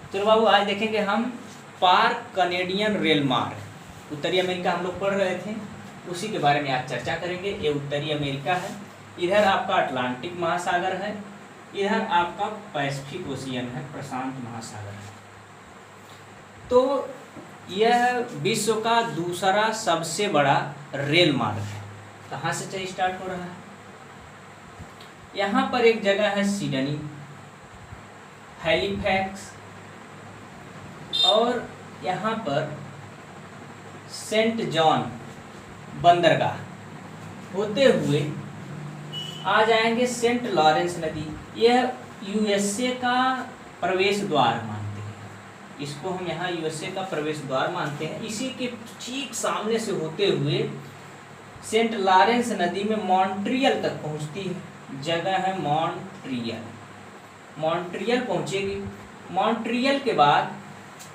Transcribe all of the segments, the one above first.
चलो बाबू, आज देखेंगे हम पार कनेडियन रेल मार्ग। उत्तरी अमेरिका हम लोग पढ़ रहे थे, उसी के बारे में आज चर्चा करेंगे। ये उत्तरी अमेरिका है, इधर आपका अटलांटिक महासागर है, इधर आपका पैसिफिक ओशियन है, प्रशांत महासागर है। तो यह विश्व का दूसरा सबसे बड़ा रेल मार्ग है। कहाँ से चलिए स्टार्ट हो रहा है? यहाँ पर एक जगह है सिडनी, हैलिफैक्स, और यहाँ पर सेंट जॉन बंदरगाह होते हुए आ जाएंगे सेंट लॉरेंस नदी। यह यूएसए का प्रवेश द्वार मानते हैं, इसको हम यहाँ यूएसए का प्रवेश द्वार मानते हैं। इसी के ठीक सामने से होते हुए सेंट लॉरेंस नदी में मॉन्ट्रियल तक पहुँचती है। जगह है मॉन्ट्रियल, मॉन्ट्रियल पहुँचेगी। मॉन्ट्रियल के बाद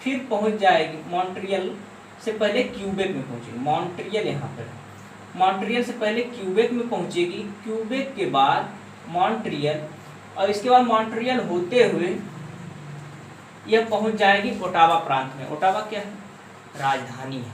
फिर पहुंच जाएगी, मॉन्ट्रियल से पहले क्यूबेक में पहुंचेगी। मॉन्ट्रियल यहाँ पर है, मॉन्ट्रियल से पहले क्यूबेक में पहुंचेगी, क्यूबेक के बाद मॉन्ट्रियल, और इसके बाद मॉन्ट्रियल होते हुए यह पहुंच जाएगी ओटावा प्रांत में। ओटावा क्या है? राजधानी है।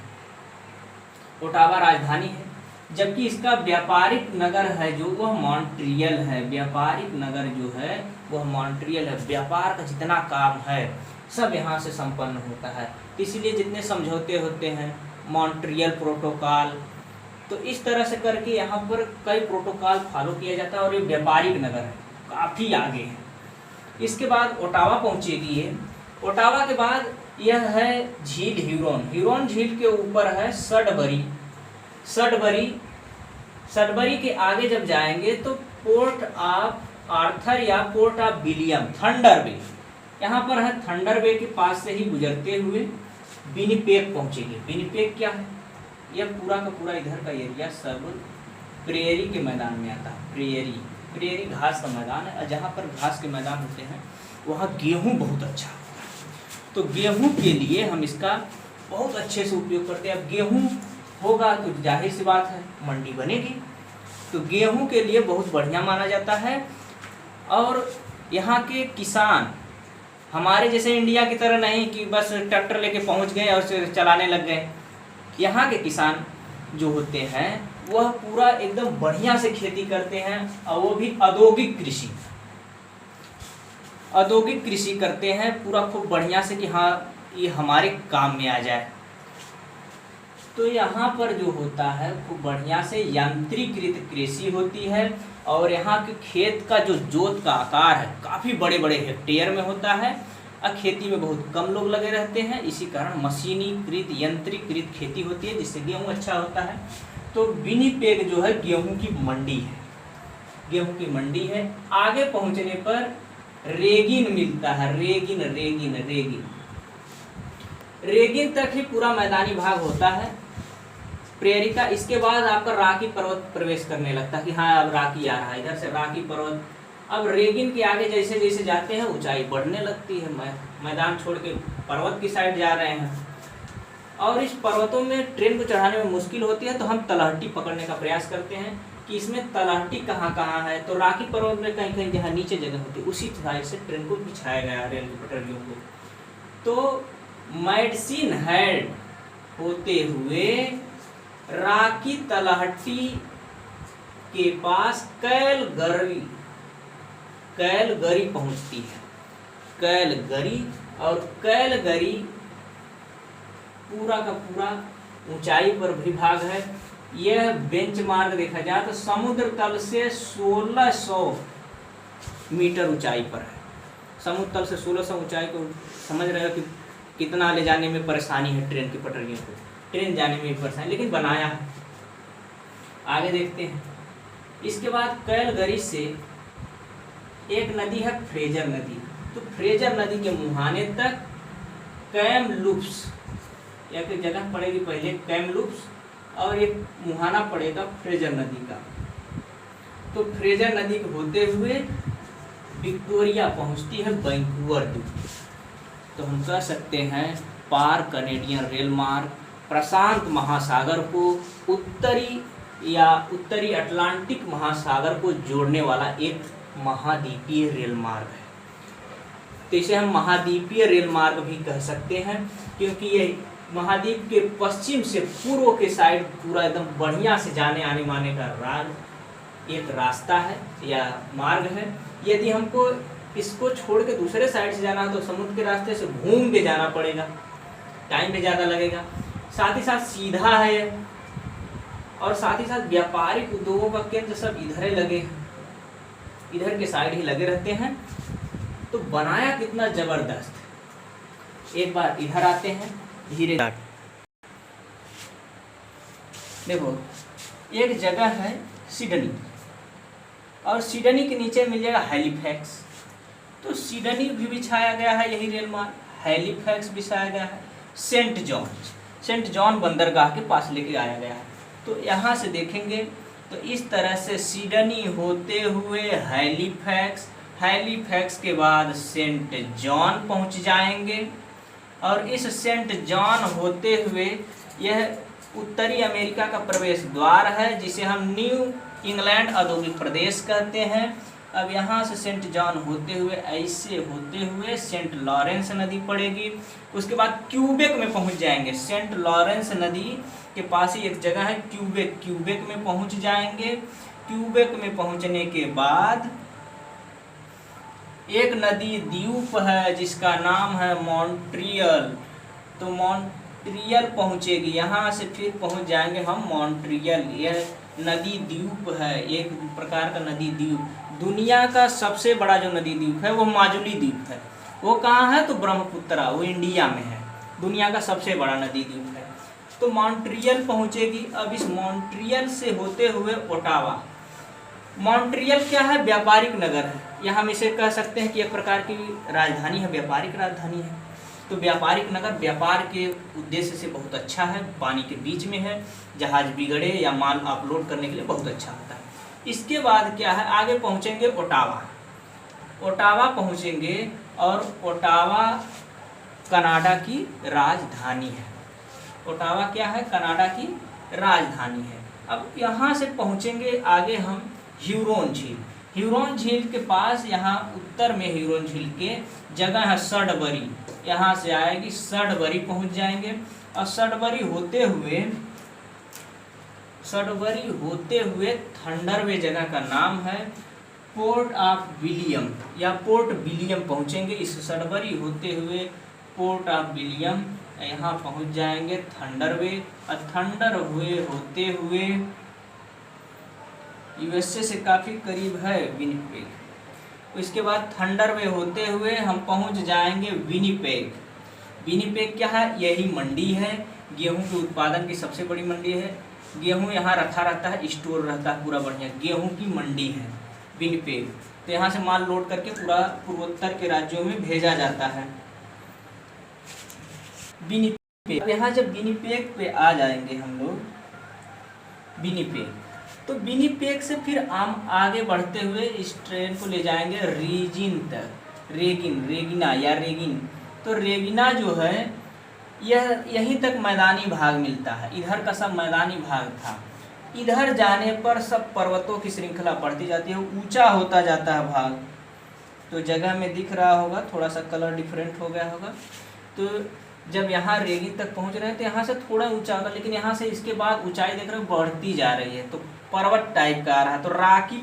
ओटावा राजधानी है, जबकि इसका व्यापारिक नगर है जो वह मॉन्ट्रियल है। व्यापारिक नगर जो है वह मॉन्ट्रियल है। व्यापार का जितना काम है सब यहाँ से संपन्न होता है, इसीलिए जितने समझौते होते हैं, मॉन्ट्रियल प्रोटोकॉल, तो इस तरह से करके यहाँ पर कई प्रोटोकॉल फॉलो किया जाता है। और ये व्यापारिक नगर है, काफ़ी आगे है। इसके बाद ओटावा पहुँचेगी ये। ओटावा के बाद यह है झील ह्यूरोन। ह्यूरोन झील के ऊपर है सडबरी। सडबरी के आगे जब जाएंगे तो पोर्ट ऑफ आर्थर या पोर्ट ऑफ विलियम, थंडर बे, यहाँ पर है थंडर बे के पास से ही गुजरते हुए विनिपेग पहुँचेगी। विनिपेग क्या है? यह पूरा का पूरा इधर का एरिया सब प्रेयरी के मैदान में आता है। प्रेयरी घास का मैदान है, और जहाँ पर घास के मैदान होते हैं वहाँ गेहूँ बहुत अच्छा होता है। तो गेहूँ के लिए हम इसका बहुत अच्छे से उपयोग करते हैं। अब गेहूँ होगा तो जाहिर सी बात है मंडी बनेगी, तो गेहूँ के लिए बहुत बढ़िया माना जाता है। और यहाँ के किसान हमारे जैसे इंडिया की तरह नहीं कि बस ट्रैक्टर लेके पहुँच गए और चलाने लग गए। यहाँ के किसान जो होते हैं वह पूरा एकदम बढ़िया से खेती करते हैं, और वो भी औद्योगिक कृषि करते हैं पूरा खूब बढ़िया से कि हाँ ये हमारे काम में आ जाए। तो यहाँ पर जो होता है खूब बढ़िया से यांत्रिकृत कृषि होती है, और यहाँ के खेत का जो जोत का आकार है काफ़ी बड़े बड़े हेक्टेयर में होता है, और खेती में बहुत कम लोग लगे रहते हैं। इसी कारण मशीनीकृत यंत्रीकृत खेती होती है, जिससे गेहूँ अच्छा होता है। तो विनिपेग जो है गेहूँ की मंडी है, गेहूँ की मंडी है। आगे पहुँचने पर रेगिन मिलता है, रेगिन तक ही पूरा मैदानी भाग होता है प्रेयरी का। इसके बाद आपका राकी पर्वत प्रवेश करने लगता है कि हाँ अब राकी आ रहा है, इधर से राकी पर्वत। अब रेगिन के आगे जैसे जैसे जाते हैं ऊंचाई बढ़ने लगती है, मैदान छोड़ के पर्वत की साइड जा रहे हैं। और इस पर्वतों में ट्रेन को चढ़ाने में मुश्किल होती है, तो हम तलहटी पकड़ने का प्रयास करते हैं कि इसमें तलहटी कहाँ कहाँ है। तो राकी पर्वत में कहीं कहीं जहाँ नीचे जगह होती है उसी साइड से ट्रेन को बिछाया गया रेल की पटरियों को। तो मेडिसिन हेड होते हुए राकी तलहटी के पास कैलगरी पहुंचती है। कैलगरी, और कैलगरी पूरा का पूरा ऊंचाई पर विभाग है। यह बेंचमार्क देखा जाए तो समुद्र तल से 1600 मीटर ऊंचाई पर है। समुद्र तल से 1600 ऊंचाई को समझ रहे हो कि कितना ले जाने में परेशानी है ट्रेन की पटरियों को, ट्रेन जाने में भी परेशानी, लेकिन बनाया है। आगे देखते हैं। इसके बाद कैलगरी से एक नदी है फ्रेजर नदी। तो फ्रेजर नदी के मुहाने तक कैमलूप्स, एक जगह पड़ेगी पहले कैमलूप्स, और एक मुहाना पड़ेगा फ्रेजर नदी का। तो फ्रेजर नदी के होते हुए विक्टोरिया पहुंचती है वैंकूवर द्वीप। तो हम कह सकते हैं पार कनेडियन रेल मार्ग प्रशांत महासागर को उत्तरी अटलांटिक महासागर को जोड़ने वाला एक महाद्वीपीय रेल मार्ग है। तो इसे हम महाद्वीपीय रेल मार्ग भी कह सकते हैं, क्योंकि ये महाद्वीप के पश्चिम से पूर्व के साइड पूरा एकदम बढ़िया से जाने आने माने का एक रास्ता है या मार्ग है। यदि हमको इसको छोड़ के दूसरे साइड से जाना है तो समुद्र के रास्ते से घूम के जाना पड़ेगा, टाइम भी ज़्यादा लगेगा। साथ ही साथ सीधा है और साथ ही साथ व्यापारिक उद्योगों का केंद्र सब इधर ही लगे हैं, इधर के साइड ही लगे रहते हैं। तो बनाया कितना जबरदस्त। एक बार इधर आते हैं धीरे। देखो एक जगह है सिडनी और सिडनी के नीचे मिल जाएगा हैलिफैक्स। तो सिडनी भी बिछाया गया है यही रेल मार्ग, हैलिफैक्स बिछाया गया है, सेंट जॉन बंदरगाह के पास लेके आया गया है। तो यहाँ से देखेंगे तो इस तरह से सिडनी होते हुए हैलिफैक्स के बाद सेंट जॉन पहुँच जाएंगे और इस सेंट जॉन होते हुए यह उत्तरी अमेरिका का प्रवेश द्वार है, जिसे हम न्यू इंग्लैंड औद्योगिक प्रदेश कहते हैं। अब यहाँ से सेंट जॉन होते हुए ऐसे होते हुए सेंट लॉरेंस नदी पड़ेगी। उसके बाद क्यूबेक में पहुँच जाएंगे। सेंट लॉरेंस नदी के पास ही एक जगह है क्यूबेक में पहुँच जाएंगे। क्यूबेक में पहुँचने के बाद एक नदी द्वीप है जिसका नाम है मॉन्ट्रियल। तो मॉन्ट्रियल पहुँचेगी, यहाँ से फिर पहुँच जाएंगे हम मॉन्ट्रियल। यह नदी द्वीप है, एक प्रकार का नदी द्वीप। दुनिया का सबसे बड़ा जो नदी द्वीप है वो माजुली द्वीप है। वो कहाँ है? तो ब्रह्मपुत्रा, वो इंडिया में है, दुनिया का सबसे बड़ा नदी द्वीप है। तो मॉन्ट्रियल पहुँचेगी। अब इस मॉन्ट्रियल से होते हुए ओटावा। मॉन्ट्रियल क्या है? व्यापारिक नगर है, या हम इसे कह सकते हैं कि एक प्रकार की राजधानी है, व्यापारिक राजधानी है। तो व्यापारिक नगर व्यापार के उद्देश्य से बहुत अच्छा है, पानी के बीच में है, जहाज बिगड़े या माल अपलोड करने के लिए बहुत अच्छा होता है। इसके बाद क्या है? आगे पहुंचेंगे ओटावा पहुंचेंगे और ओटावा कनाडा की राजधानी है। ओटावा क्या है? कनाडा की राजधानी है। अब यहाँ से पहुँचेंगे आगे हम ह्यूरोन झील के पास, यहाँ उत्तर में ह्यूरोन झील के जगह है सडबरी। यहाँ से आएगी सडबरी पहुँच जाएंगे और सडबरी होते हुए थंडरवे जगह का नाम है पोर्ट ऑफ विलियम या पोर्ट विलियम पहुँचेंगे। इस सडबरी होते हुए पोर्ट ऑफ विलियम यहाँ पहुँच जाएंगे थंडरवे। और थंडरवे होते हुए यूएसए से काफ़ी करीब है विनिपेग। इसके बाद थंडरवे होते हुए हम पहुंच जाएंगे विनिपेग। विनिपेग क्या है? यही मंडी है, गेहूं के उत्पादन की सबसे बड़ी मंडी है। गेहूं यहाँ रखा रहता है, स्टोर रहता है पूरा बढ़िया, गेहूं की मंडी है विनिपेग। तो यहाँ से माल लोड करके पूरा पूर्वोत्तर के राज्यों में भेजा जाता है। विनिपेग, यहाँ जब विनिपेग पे आ जाएंगे हम लोग, विनिपेग, तो विनिपेग से फिर हम आगे बढ़ते हुए इस ट्रेन को ले जाएंगे रीजिन तक, रेगिना। तो रेगिना जो है यह यहीं तक मैदानी भाग मिलता है, इधर का सब मैदानी भाग था। इधर जाने पर सब पर्वतों की श्रृंखला बढ़ती जाती है, ऊंचा होता जाता है भाग। तो जगह में दिख रहा होगा, थोड़ा सा कलर डिफरेंट हो गया होगा। तो जब यहाँ रेगिन तक पहुँच रहे हैं तो यहाँ से थोड़ा ऊंचा होगा, लेकिन यहाँ से इसके बाद ऊंचाई देख रहे हो बढ़ती जा रही है, तो पर्वत टाइप का आ रहा है। तो राकी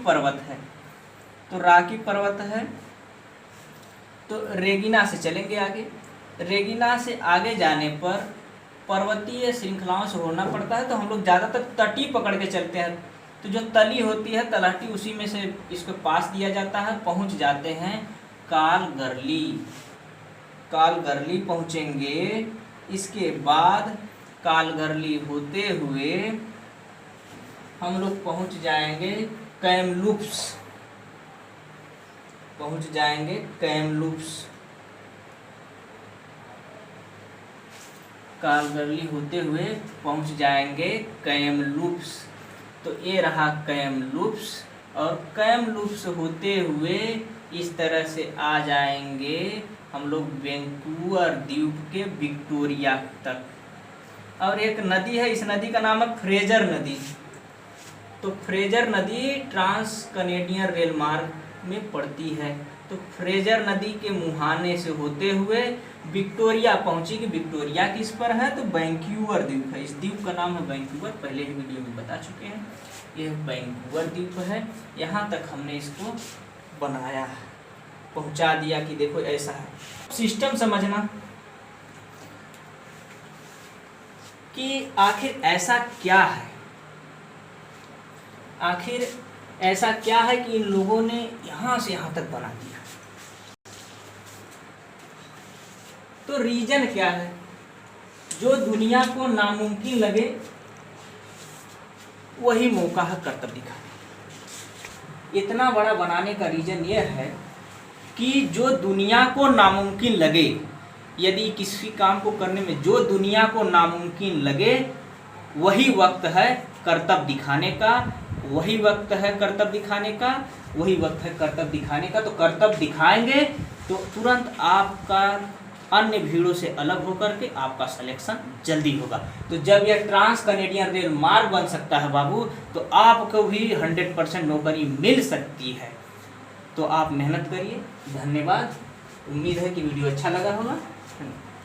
पर्वत है। तो रेगिना से चलेंगे आगे। रेगिना से आगे जाने पर पर्वतीय श्रृंखलाओं से होना पड़ता है, तो हम लोग ज़्यादातर तटी पकड़ के चलते हैं। तो जो तली होती है तलहटी, उसी में से इसको पास दिया जाता है। पहुंच जाते हैं कालगर्ली पहुंचेंगे। इसके बाद कालगर्ली होते हुए हम लोग पहुंच जाएंगे कैमलूप्स। कालगर्ली होते हुए पहुंच जाएंगे कैमलूप्स। तो ये रहा कैमलूप्स, और कैमलूप्स होते हुए इस तरह से आ जाएंगे हम लोग वैंकूवर द्वीप के विक्टोरिया तक। और एक नदी है, इस नदी का नाम है फ्रेजर नदी। तो फ्रेजर नदी ट्रांस कनेडियन रेल मार्ग में पड़ती है। तो फ्रेजर नदी के मुहाने से होते हुए विक्टोरिया पहुंचेगी। विक्टोरिया किस पर है? तो वैंकूवर द्वीप है। इस द्वीप का नाम है वैंकूवर, पहले ही वीडियो में बता चुके हैं। यह वैंकूवर द्वीप है। यहाँ तक हमने इसको बनाया, पहुंचा दिया कि देखो ऐसा है। सिस्टम समझना कि आखिर ऐसा क्या है, आखिर ऐसा क्या है कि इन लोगों ने यहां से यहां तक बना दिया। तो रीजन क्या है? जो दुनिया को नामुमकिन लगे वही मौका है कर्तव्य दिखाने। इतना बड़ा बनाने का रीजन यह है कि जो दुनिया को नामुमकिन लगे, यदि किसी काम को करने में जो दुनिया को नामुमकिन लगे वही वक्त है कर्तव्य दिखाने का, वही वक्त है कर्तव्य दिखाने का, वही वक्त है कर्तव्य दिखाने का। तो कर्तव्य दिखाएंगे तो तुरंत आपका अन्य भीड़ों से अलग होकर के आपका सिलेक्शन जल्दी होगा। तो जब यह ट्रांस कैनेडियन रेल मार्ग बन सकता है बाबू, तो आपको भी 100% नौकरी मिल सकती है। तो आप मेहनत करिए। धन्यवाद। उम्मीद है कि वीडियो अच्छा लगा होगा।